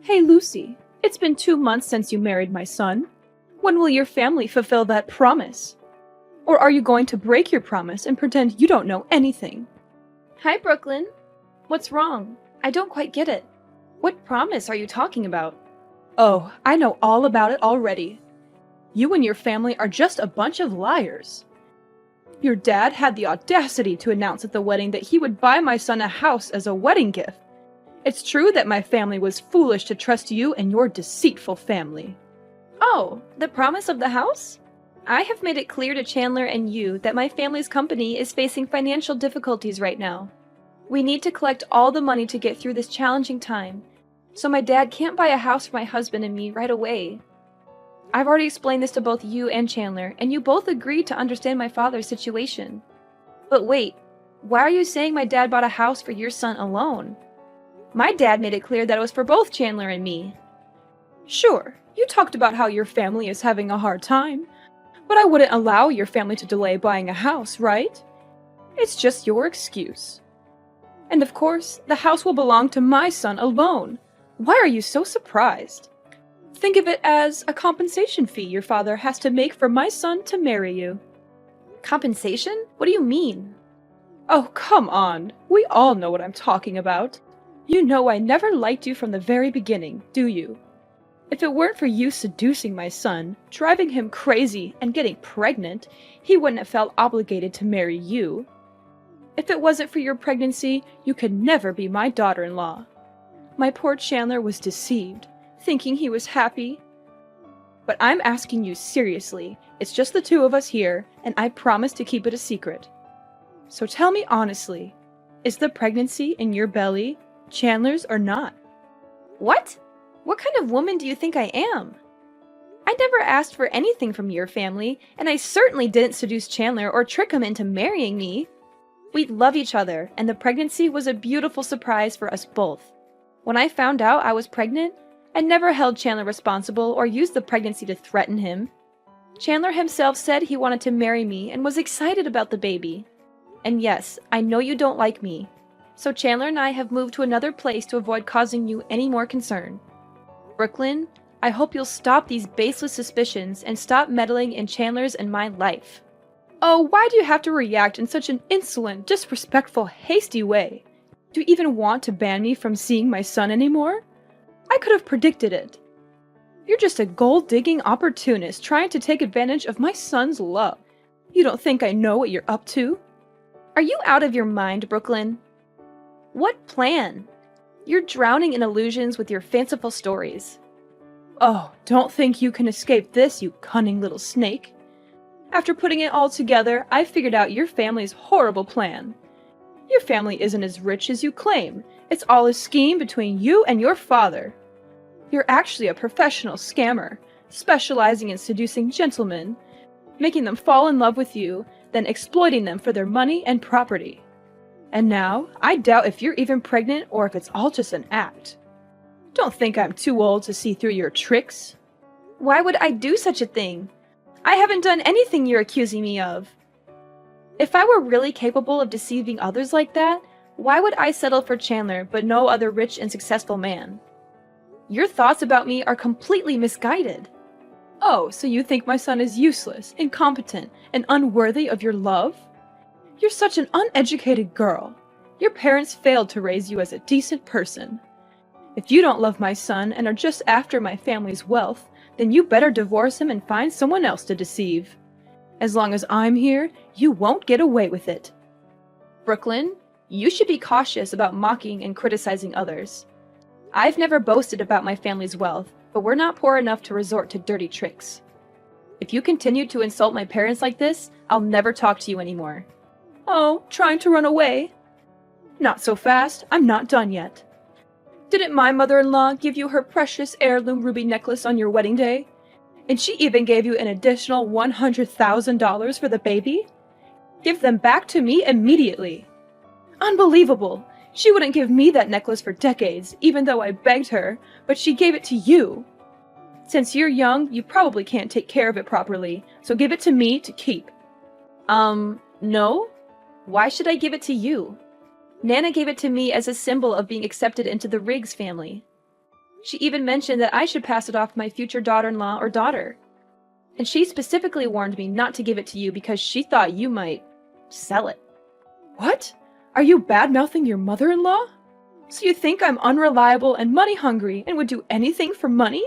Hey Lucy, it's been 2 months since you married my son. When will your family fulfill that promise? Or are you going to break your promise and pretend you don't know anything? Hi, Brooklyn. What's wrong? I don't quite get it. What promise are you talking about? Oh, I know all about it already. You and your family are just a bunch of liars. Your dad had the audacity to announce at the wedding that he would buy my son a house as a wedding gift. It's true that my family was foolish to trust you and your deceitful family. Oh, the promise of the house? I have made it clear to Chandler and you that my family's company is facing financial difficulties right now. We need to collect all the money to get through this challenging time, so my dad can't buy a house for my husband and me right away. I've already explained this to both you and Chandler, and you both agreed to understand my father's situation. But wait, why are you saying my dad bought a house for your son alone? My dad made it clear that it was for both Chandler and me. Sure, you talked about how your family is having a hard time, but I wouldn't allow your family to delay buying a house, right? It's just your excuse. And of course, the house will belong to my son alone. Why are you so surprised? Think of it as a compensation fee your father has to make for my son to marry you. Compensation? What do you mean? Oh, come on. We all know what I'm talking about. You know I never liked you from the very beginning, do you? If it weren't for you seducing my son, driving him crazy, and getting pregnant, he wouldn't have felt obligated to marry you. If it wasn't for your pregnancy, you could never be my daughter-in-law. My poor Chandler was deceived, thinking he was happy. But I'm asking you seriously. It's just the two of us here, and I promise to keep it a secret. So tell me honestly, is the pregnancy in your belly Chandler's or not? What? What kind of woman do you think I am? I never asked for anything from your family, and I certainly didn't seduce Chandler or trick him into marrying me. We love each other, and the pregnancy was a beautiful surprise for us both. When I found out I was pregnant, I never held Chandler responsible or used the pregnancy to threaten him. Chandler himself said he wanted to marry me and was excited about the baby. And yes, I know you don't like me, so Chandler and I have moved to another place to avoid causing you any more concern. Brooklyn, I hope you'll stop these baseless suspicions and stop meddling in Chandler's and my life. Oh, why do you have to react in such an insolent, disrespectful, hasty way? Do you even want to ban me from seeing my son anymore? I could have predicted it. You're just a gold-digging opportunist trying to take advantage of my son's love. You don't think I know what you're up to? Are you out of your mind, Brooklyn? What plan? You're drowning in illusions with your fanciful stories. Oh, don't think you can escape this, you cunning little snake. After putting it all together, I figured out your family's horrible plan. Your family isn't as rich as you claim. It's all a scheme between you and your father. You're actually a professional scammer, specializing in seducing gentlemen, making them fall in love with you, then exploiting them for their money and property. And now, I doubt if you're even pregnant or if it's all just an act. Don't think I'm too old to see through your tricks. Why would I do such a thing? I haven't done anything you're accusing me of. If I were really capable of deceiving others like that, why would I settle for Chandler but no other rich and successful man? Your thoughts about me are completely misguided. Oh, so you think my son is useless, incompetent, and unworthy of your love? You're such an uneducated girl. Your parents failed to raise you as a decent person. If you don't love my son and are just after my family's wealth, then you better divorce him and find someone else to deceive. As long as I'm here, you won't get away with it. Brooklyn, you should be cautious about mocking and criticizing others. I've never boasted about my family's wealth, but we're not poor enough to resort to dirty tricks. If you continue to insult my parents like this, I'll never talk to you anymore. Oh, trying to run away? Not so fast, I'm not done yet. Didn't my mother-in-law give you her precious heirloom ruby necklace on your wedding day? And she even gave you an additional $100,000 for the baby? Give them back to me immediately. Unbelievable! She wouldn't give me that necklace for decades, even though I begged her, but she gave it to you. Since you're young, you probably can't take care of it properly, so give it to me to keep. No? Why should I give it to you? Nana gave it to me as a symbol of being accepted into the Riggs family. She even mentioned that I should pass it off to my future daughter-in-law or daughter. And she specifically warned me not to give it to you because she thought you might sell it. What? Are you bad-mouthing your mother-in-law? So you think I'm unreliable and money-hungry and would do anything for money?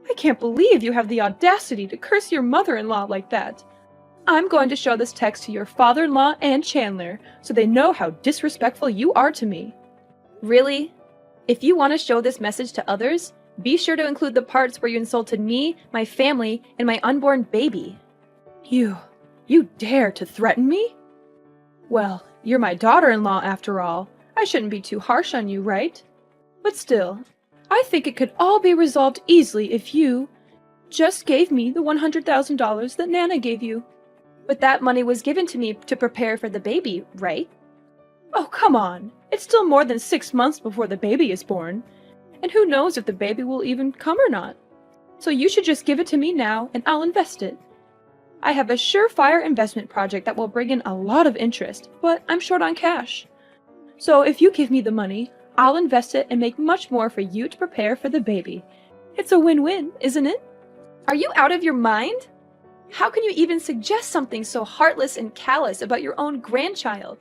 I can't believe you have the audacity to curse your mother-in-law like that. I'm going to show this text to your father-in-law and Chandler so they know how disrespectful you are to me. Really? If you want to show this message to others, be sure to include the parts where you insulted me, my family, and my unborn baby. You dare to threaten me? Well, you're my daughter-in-law after all. I shouldn't be too harsh on you, right? But still, I think it could all be resolved easily if you just gave me the $100,000 that Nana gave you. But that money was given to me to prepare for the baby, right? Oh, come on. It's still more than 6 months before the baby is born. And who knows if the baby will even come or not. So you should just give it to me now and I'll invest it. I have a surefire investment project that will bring in a lot of interest, but I'm short on cash. So if you give me the money, I'll invest it and make much more for you to prepare for the baby. It's a win-win, isn't it? Are you out of your mind? How can you even suggest something so heartless and callous about your own grandchild?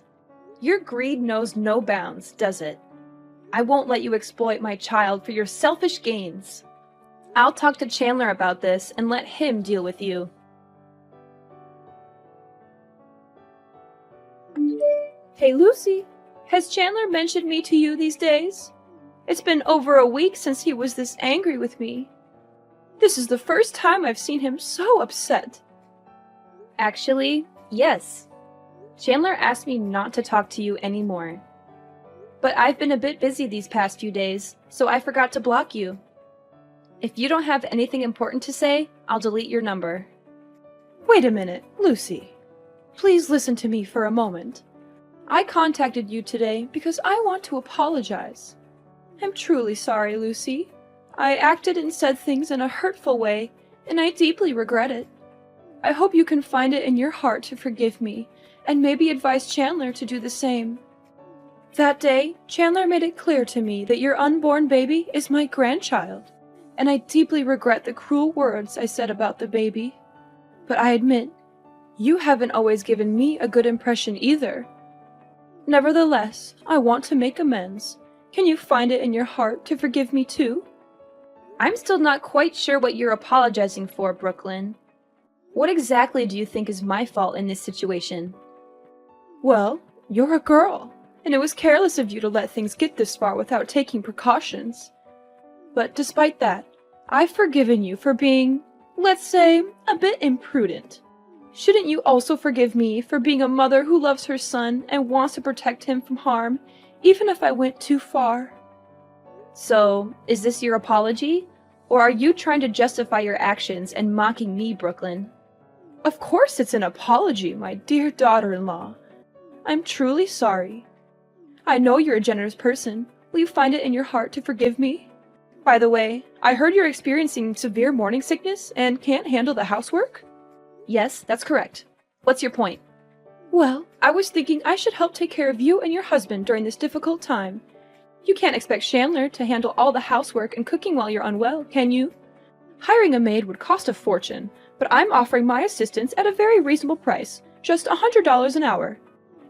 Your greed knows no bounds, does it? I won't let you exploit my child for your selfish gains. I'll talk to Chandler about this and let him deal with you. Hey Lucy, has Chandler mentioned me to you these days? It's been over a week since he was this angry with me. This is the first time I've seen him so upset. Actually, yes. Chandler asked me not to talk to you anymore. But I've been a bit busy these past few days, so I forgot to block you. If you don't have anything important to say, I'll delete your number. Wait a minute, Lucy. Please listen to me for a moment. I contacted you today because I want to apologize. I'm truly sorry, Lucy. I acted and said things in a hurtful way, and I deeply regret it. I hope you can find it in your heart to forgive me, and maybe advise Chandler to do the same. That day, Chandler made it clear to me that your unborn baby is my grandchild, and I deeply regret the cruel words I said about the baby. But I admit, you haven't always given me a good impression either. Nevertheless, I want to make amends. Can you find it in your heart to forgive me too? I'm still not quite sure what you're apologizing for, Brooklyn. What exactly do you think is my fault in this situation? Well, you're a girl, and it was careless of you to let things get this far without taking precautions. But despite that, I've forgiven you for being, let's say, a bit imprudent. Shouldn't you also forgive me for being a mother who loves her son and wants to protect him from harm, even if I went too far? So, is this your apology? Or are you trying to justify your actions and mocking me, Brooklyn? Of course it's an apology, my dear daughter-in-law. I'm truly sorry. I know you're a generous person. Will you find it in your heart to forgive me? By the way, I heard you're experiencing severe morning sickness and can't handle the housework? Yes, that's correct. What's your point? Well, I was thinking I should help take care of you and your husband during this difficult time. You can't expect Chandler to handle all the housework and cooking while you're unwell, can you? Hiring a maid would cost a fortune, but I'm offering my assistance at a very reasonable price, just $100 an hour.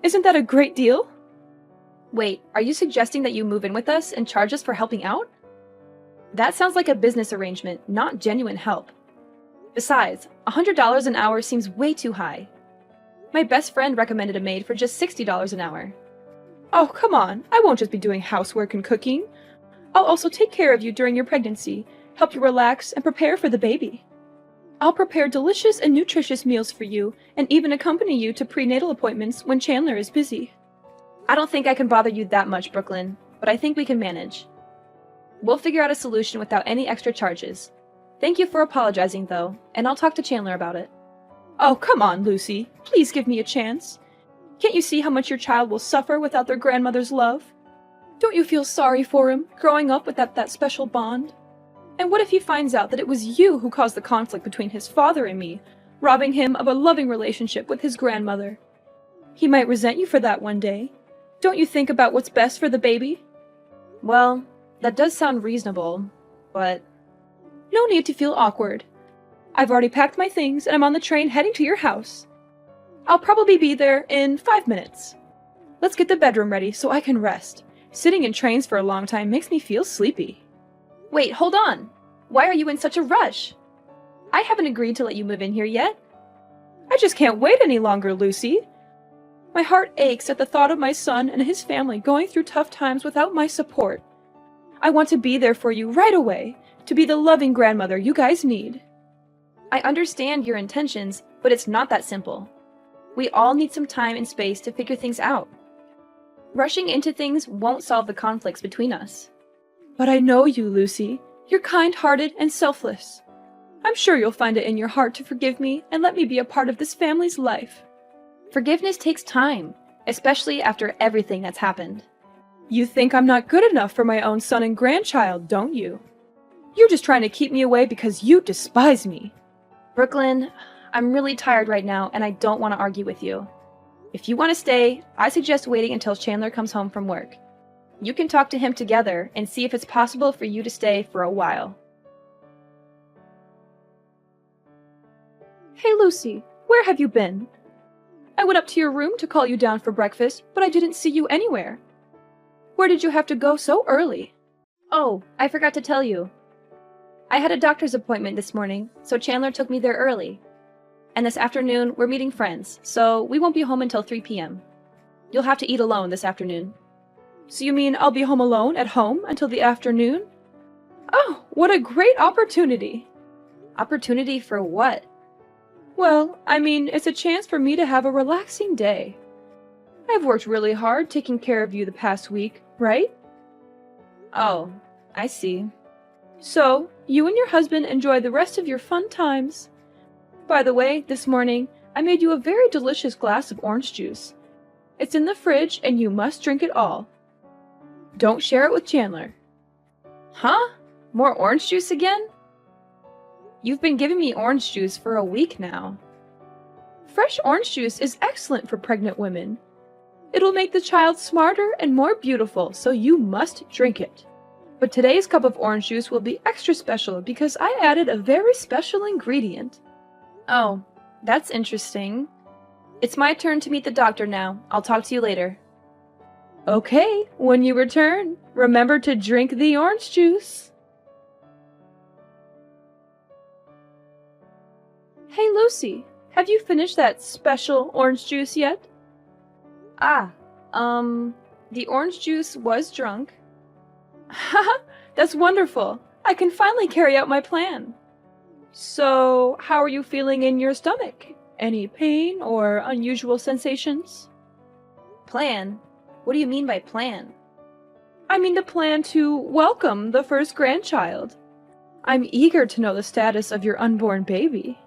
Isn't that a great deal? Wait, are you suggesting that you move in with us and charge us for helping out? That sounds like a business arrangement, not genuine help. Besides, $100 an hour seems way too high. My best friend recommended a maid for just $60 an hour. Oh, come on. I won't just be doing housework and cooking. I'll also take care of you during your pregnancy, help you relax, and prepare for the baby. I'll prepare delicious and nutritious meals for you, and even accompany you to prenatal appointments when Chandler is busy. I don't think I can bother you that much, Brooklyn, but I think we can manage. We'll figure out a solution without any extra charges. Thank you for apologizing, though, and I'll talk to Chandler about it. Oh, come on, Lucy. Please give me a chance. Can't you see how much your child will suffer without their grandmother's love? Don't you feel sorry for him, growing up without that special bond? And what if he finds out that it was you who caused the conflict between his father and me, robbing him of a loving relationship with his grandmother? He might resent you for that one day. Don't you think about what's best for the baby? Well, That does sound reasonable, but no need to feel awkward. I've already packed my things and I'm on the train heading to your house. I'll probably be there in 5 minutes. Let's get the bedroom ready so I can rest. Sitting in trains for a long time makes me feel sleepy. Wait, hold on. Why are you in such a rush? I haven't agreed to let you move in here yet. I just can't wait any longer, Lucy. My heart aches at the thought of my son and his family going through tough times without my support. I want to be there for you right away, to be the loving grandmother you guys need. I understand your intentions, but it's not that simple. We all need some time and space to figure things out. Rushing into things won't solve the conflicts between us. But I know you, Lucy. You're kind-hearted and selfless. I'm sure you'll find it in your heart to forgive me and let me be a part of this family's life. Forgiveness takes time, especially after everything that's happened. You think I'm not good enough for my own son and grandchild, don't you? You're just trying to keep me away because you despise me. Brooklyn, I'm really tired right now and I don't want to argue with you. If you want to stay, I suggest waiting until Chandler comes home from work. You can talk to him together and see if it's possible for you to stay for a while. Hey, Lucy, where have you been? I went up to your room to call you down for breakfast, but I didn't see you anywhere. Where did you have to go so early? Oh, I forgot to tell you. I had a doctor's appointment this morning, so Chandler took me there early. And this afternoon, we're meeting friends, so we won't be home until 3 p.m. You'll have to eat alone this afternoon. So you mean I'll be home alone at home until the afternoon? Oh, what a great opportunity! Opportunity for what? Well, I mean, it's a chance for me to have a relaxing day. I've worked really hard taking care of you the past week, right? Oh, I see. So, you and your husband enjoy the rest of your fun times. By the way, this morning, I made you a very delicious glass of orange juice. It's in the fridge and you must drink it all. Don't share it with Chandler. Huh? More orange juice again? You've been giving me orange juice for a week now. Fresh orange juice is excellent for pregnant women. It'll make the child smarter and more beautiful, so you must drink it. But today's cup of orange juice will be extra special because I added a very special ingredient. Oh, that's interesting. It's my turn to meet the doctor now. I'll talk to you later. Okay, when you return, remember to drink the orange juice. Hey, Lucy, have you finished that special orange juice yet? The orange juice was drunk. Haha, that's wonderful. I can finally carry out my plan. So, how are you feeling in your stomach? Any pain or unusual sensations? Plan? What do you mean by plan? I mean the plan to welcome the first grandchild. I'm eager to know the status of your unborn baby.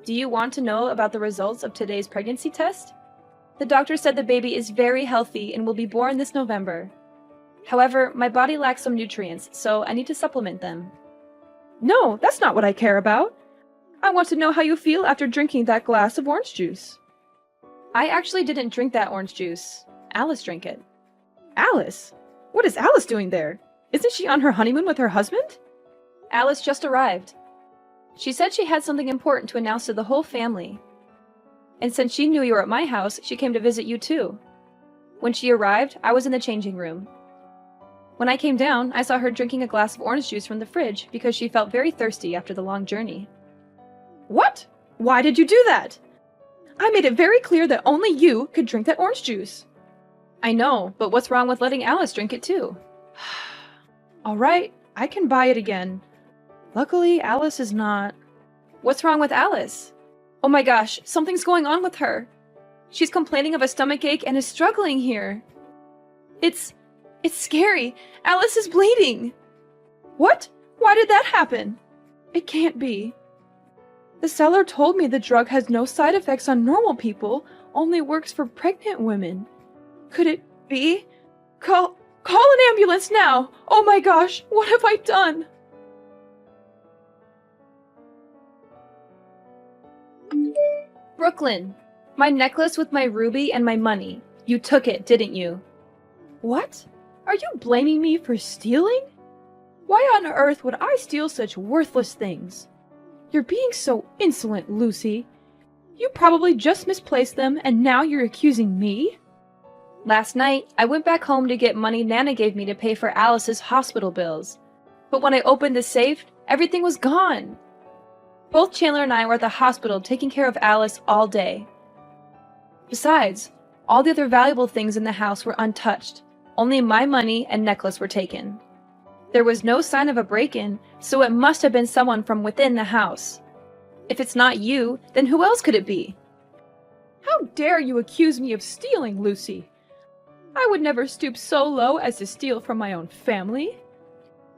Do you want to know about the results of today's pregnancy test? The doctor said the baby is very healthy and will be born this November. However, my body lacks some nutrients, so I need to supplement them. No, that's not what I care about. I want to know how you feel after drinking that glass of orange juice. I actually didn't drink that orange juice. Alice drank it. Alice? What is Alice doing there? Isn't she on her honeymoon with her husband? Alice just arrived. She said she had something important to announce to the whole family. And since she knew you were at my house, she came to visit you too. When she arrived, I was in the changing room. When I came down, I saw her drinking a glass of orange juice from the fridge because she felt very thirsty after the long journey. What? Why did you do that? I made it very clear that only you could drink that orange juice. I know, but what's wrong with letting Alice drink it too? All right, I can buy it again. Luckily, Alice is not... What's wrong with Alice? Oh my gosh, something's going on with her. She's complaining of a stomachache and is struggling here. It's scary. Alice is bleeding. What? Why did that happen? It can't be. The seller told me the drug has no side effects on normal people, only works for pregnant women. Could it be? Call an ambulance now! Oh my gosh, what have I done? Brooklyn, my necklace with my ruby and my money. You took it, didn't you? What? Are you blaming me for stealing? Why on earth would I steal such worthless things? You're being so insolent, Lucy. You probably just misplaced them and now you're accusing me? Last night, I went back home to get money Nana gave me to pay for Alice's hospital bills. But when I opened the safe, everything was gone. Both Chandler and I were at the hospital taking care of Alice all day. Besides, all the other valuable things in the house were untouched. Only my money and necklace were taken. There was no sign of a break-in, so it must have been someone from within the house. If it's not you, then who else could it be? How dare you accuse me of stealing, Lucy? I would never stoop so low as to steal from my own family.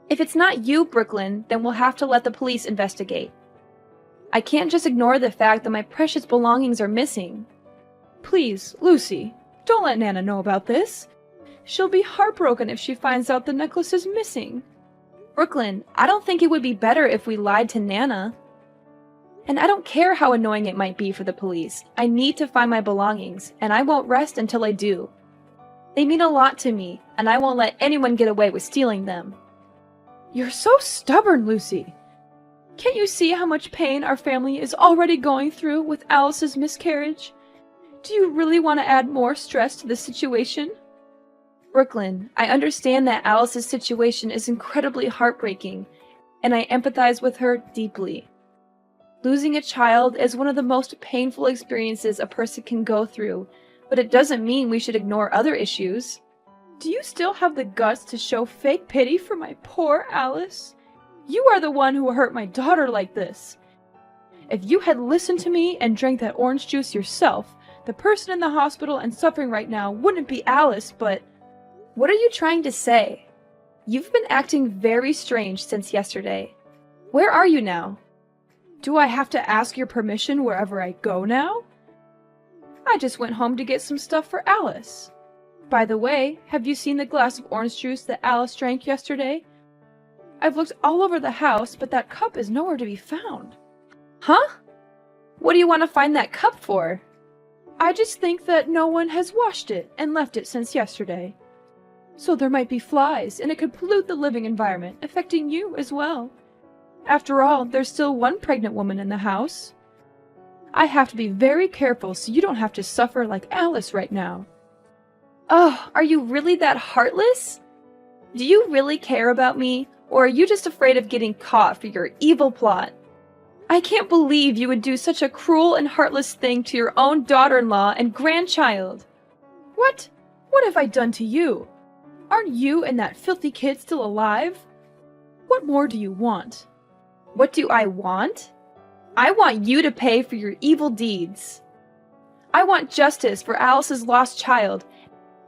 If it's not you, Brooklyn, then we'll have to let the police investigate. I can't just ignore the fact that my precious belongings are missing. Please, Lucy, don't let Nana know about this. She'll be heartbroken if she finds out the necklace is missing. Brooklyn, I don't think it would be better if we lied to Nana. And I don't care how annoying it might be for the police. I need to find my belongings, and I won't rest until I do. They mean a lot to me, and I won't let anyone get away with stealing them. You're so stubborn, Lucy. Can't you see how much pain our family is already going through with Alice's miscarriage? Do you really want to add more stress to the situation? Brooklyn, I understand that Alice's situation is incredibly heartbreaking, and I empathize with her deeply. Losing a child is one of the most painful experiences a person can go through, but it doesn't mean we should ignore other issues. Do you still have the guts to show fake pity for my poor Alice? You are the one who hurt my daughter like this. If you had listened to me and drank that orange juice yourself, the person in the hospital and suffering right now wouldn't be Alice, but... What are you trying to say? You've been acting very strange since yesterday. Where are you now? Do I have to ask your permission wherever I go now? I just went home to get some stuff for Alice. By the way, have you seen the glass of orange juice that Alice drank yesterday? I've looked all over the house, but that cup is nowhere to be found. Huh? What do you want to find that cup for? I just think that no one has washed it and left it since yesterday. So there might be flies, and it could pollute the living environment, affecting you as well. After all, there's still one pregnant woman in the house. I have to be very careful so you don't have to suffer like Alice right now. Oh, are you really that heartless? Do you really care about me, or are you just afraid of getting caught for your evil plot? I can't believe you would do such a cruel and heartless thing to your own daughter-in-law and grandchild. What? What have I done to you? Aren't you and that filthy kid still alive? What more do you want? What do I want? I want you to pay for your evil deeds. I want justice for Alice's lost child,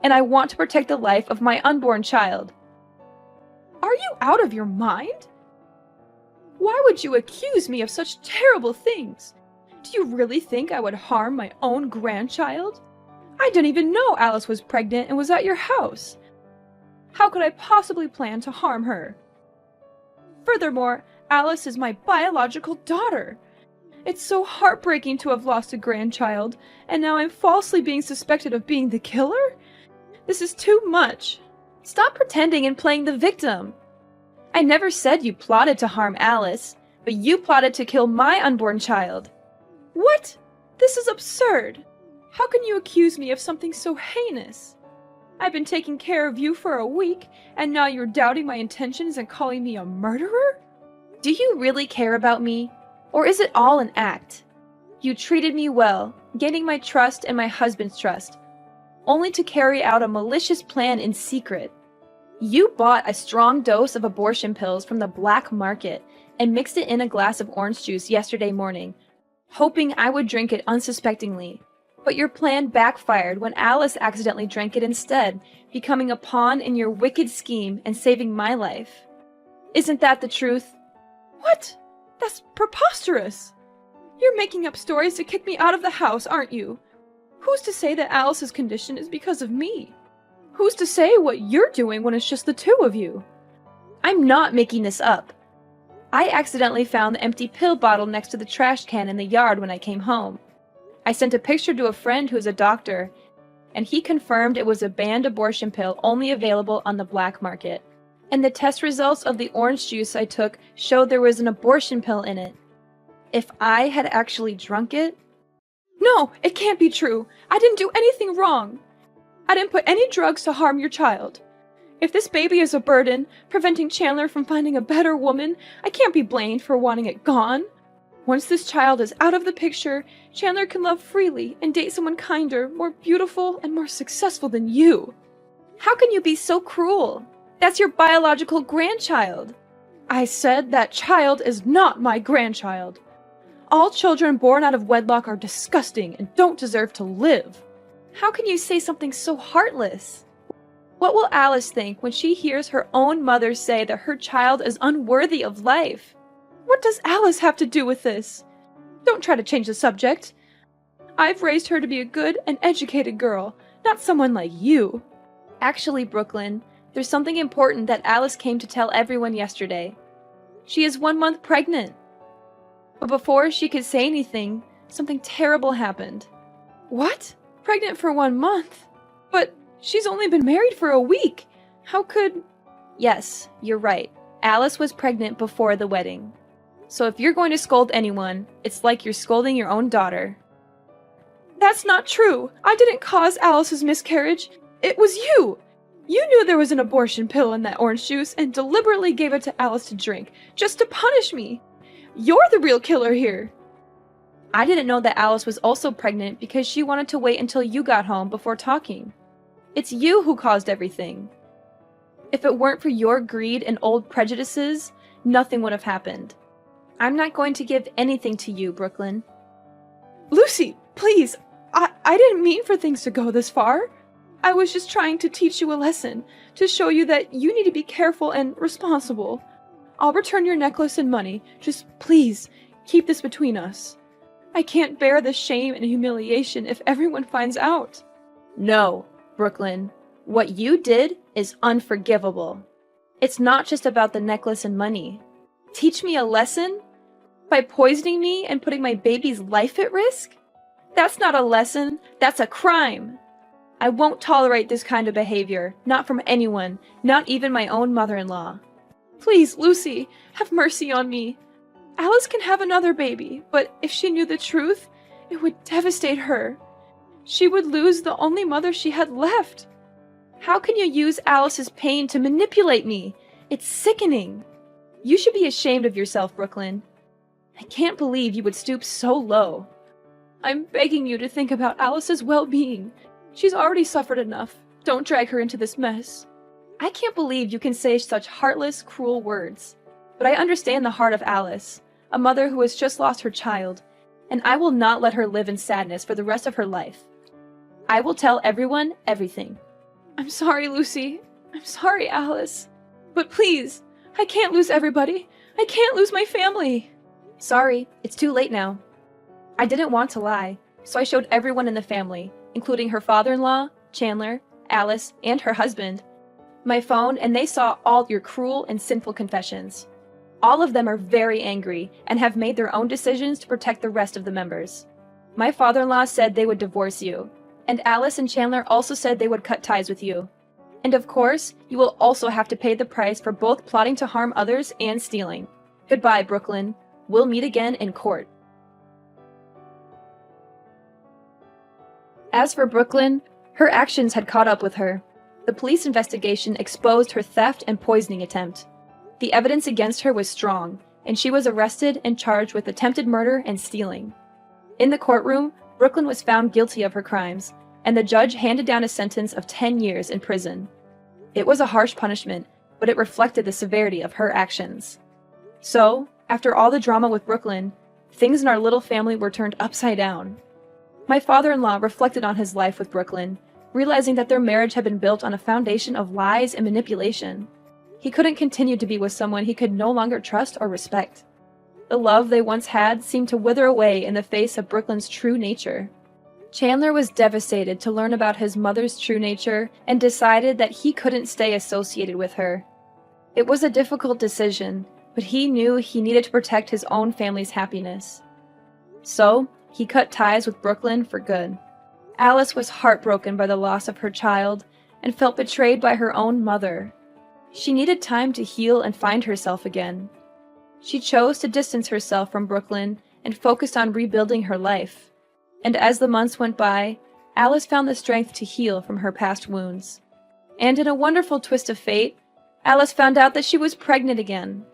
and I want to protect the life of my unborn child. Are you out of your mind? Why would you accuse me of such terrible things? Do you really think I would harm my own grandchild? I didn't even know Alice was pregnant and was at your house. How could I possibly plan to harm her? Furthermore, Alice is my biological daughter. It's so heartbreaking to have lost a grandchild, and now I'm falsely being suspected of being the killer? This is too much. Stop pretending and playing the victim. I never said you plotted to harm Alice, but you plotted to kill my unborn child. What? This is absurd. How can you accuse me of something so heinous? I've been taking care of you for a week, and now you're doubting my intentions and calling me a murderer? Do you really care about me? Or is it all an act? You treated me well, gaining my trust and my husband's trust, only to carry out a malicious plan in secret. You bought a strong dose of abortion pills from the black market and mixed it in a glass of orange juice yesterday morning, hoping I would drink it unsuspectingly. But your plan backfired when Alice accidentally drank it instead, becoming a pawn in your wicked scheme and saving my life. Isn't that the truth? What? That's preposterous! You're making up stories to kick me out of the house, aren't you? Who's to say that Alice's condition is because of me? Who's to say what you're doing when it's just the two of you? I'm not making this up. I accidentally found the empty pill bottle next to the trash can in the yard when I came home. I sent a picture to a friend who is a doctor, and he confirmed it was a banned abortion pill only available on the black market. And the test results of the orange juice I took showed there was an abortion pill in it. If I had actually drunk it... No, it can't be true. I didn't do anything wrong. I didn't put any drugs to harm your child. If this baby is a burden, preventing Chandler from finding a better woman, I can't be blamed for wanting it gone. Once this child is out of the picture, Chandler can love freely and date someone kinder, more beautiful, and more successful than you. How can you be so cruel? That's your biological grandchild. I said that child is not my grandchild. All children born out of wedlock are disgusting and don't deserve to live. How can you say something so heartless? What will Alice think when she hears her own mother say that her child is unworthy of life? What does Alice have to do with this? Don't try to change the subject. I've raised her to be a good and educated girl, not someone like you. Actually, Brooklyn, there's something important that Alice came to tell everyone yesterday. She is 1 month pregnant. But before she could say anything, something terrible happened. What? Pregnant for 1 month? But she's only been married for a week. How could... Yes, you're right. Alice was pregnant before the wedding. So if you're going to scold anyone, it's like you're scolding your own daughter. That's not true. I didn't cause Alice's miscarriage. It was you. You knew there was an abortion pill in that orange juice and deliberately gave it to Alice to drink, just to punish me. You're the real killer here. I didn't know that Alice was also pregnant because she wanted to wait until you got home before talking. It's you who caused everything. If it weren't for your greed and old prejudices, nothing would have happened. I'm not going to give anything to you, Brooklyn. Lucy, please. I didn't mean for things to go this far. I was just trying to teach you a lesson, to show you that you need to be careful and responsible. I'll return your necklace and money. Just please, keep this between us. I can't bear the shame and humiliation if everyone finds out. No, Brooklyn. What you did is unforgivable. It's not just about the necklace and money. Teach me a lesson? By poisoning me and putting my baby's life at risk? That's not a lesson, that's a crime. I won't tolerate this kind of behavior, not from anyone, not even my own mother-in-law. Please, Lucy, have mercy on me. Alice can have another baby, but if she knew the truth, it would devastate her. She would lose the only mother she had left. How can you use Alice's pain to manipulate me? It's sickening. You should be ashamed of yourself, Brooklyn. I can't believe you would stoop so low. I'm begging you to think about Alice's well-being. She's already suffered enough. Don't drag her into this mess. I can't believe you can say such heartless, cruel words. But I understand the heart of Alice, a mother who has just lost her child, and I will not let her live in sadness for the rest of her life. I will tell everyone everything. I'm sorry, Lucy. I'm sorry, Alice. But please, I can't lose everybody. I can't lose my family. Sorry, it's too late now. I didn't want to lie, so I showed everyone in the family, including her father-in-law, Chandler, Alice, and her husband, my phone, and they saw all your cruel and sinful confessions. All of them are very angry and have made their own decisions to protect the rest of the members. My father-in-law said they would divorce you, and Alice and Chandler also said they would cut ties with you. And of course, you will also have to pay the price for both plotting to harm others and stealing. Goodbye, Brooklyn. We'll meet again in court. As for Brooklyn, her actions had caught up with her. The police investigation exposed her theft and poisoning attempt. The evidence against her was strong, and she was arrested and charged with attempted murder and stealing. In the courtroom, Brooklyn was found guilty of her crimes, and the judge handed down a sentence of 10 years in prison. It was a harsh punishment, but it reflected the severity of her actions. So, after all the drama with Brooklyn, things in our little family were turned upside down. My father-in-law reflected on his life with Brooklyn, realizing that their marriage had been built on a foundation of lies and manipulation. He couldn't continue to be with someone he could no longer trust or respect. The love they once had seemed to wither away in the face of Brooklyn's true nature. Chandler was devastated to learn about his mother's true nature and decided that he couldn't stay associated with her. It was a difficult decision, but he knew he needed to protect his own family's happiness. So, he cut ties with Brooklyn for good. Alice was heartbroken by the loss of her child and felt betrayed by her own mother. She needed time to heal and find herself again. She chose to distance herself from Brooklyn and focused on rebuilding her life. And as the months went by, Alice found the strength to heal from her past wounds. And in a wonderful twist of fate, Alice found out that she was pregnant again.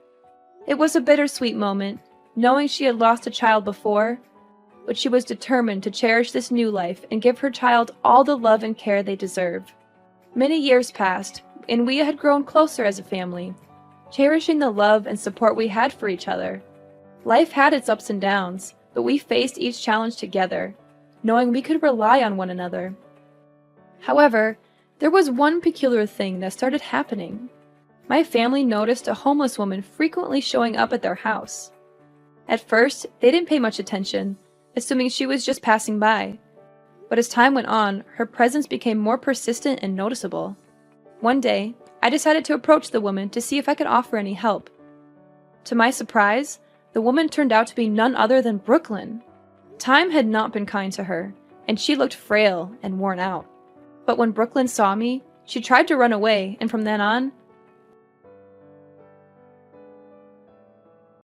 It was a bittersweet moment, knowing she had lost a child before, but she was determined to cherish this new life and give her child all the love and care they deserve. Many years passed, and we had grown closer as a family, cherishing the love and support we had for each other. Life had its ups and downs, but we faced each challenge together, knowing we could rely on one another. However, there was one peculiar thing that started happening. My family noticed a homeless woman frequently showing up at their house. At first, they didn't pay much attention, assuming she was just passing by. But as time went on, her presence became more persistent and noticeable. One day, I decided to approach the woman to see if I could offer any help. To my surprise, the woman turned out to be none other than Brooklyn. Time had not been kind to her, and she looked frail and worn out. But when Brooklyn saw me, she tried to run away, and from then on,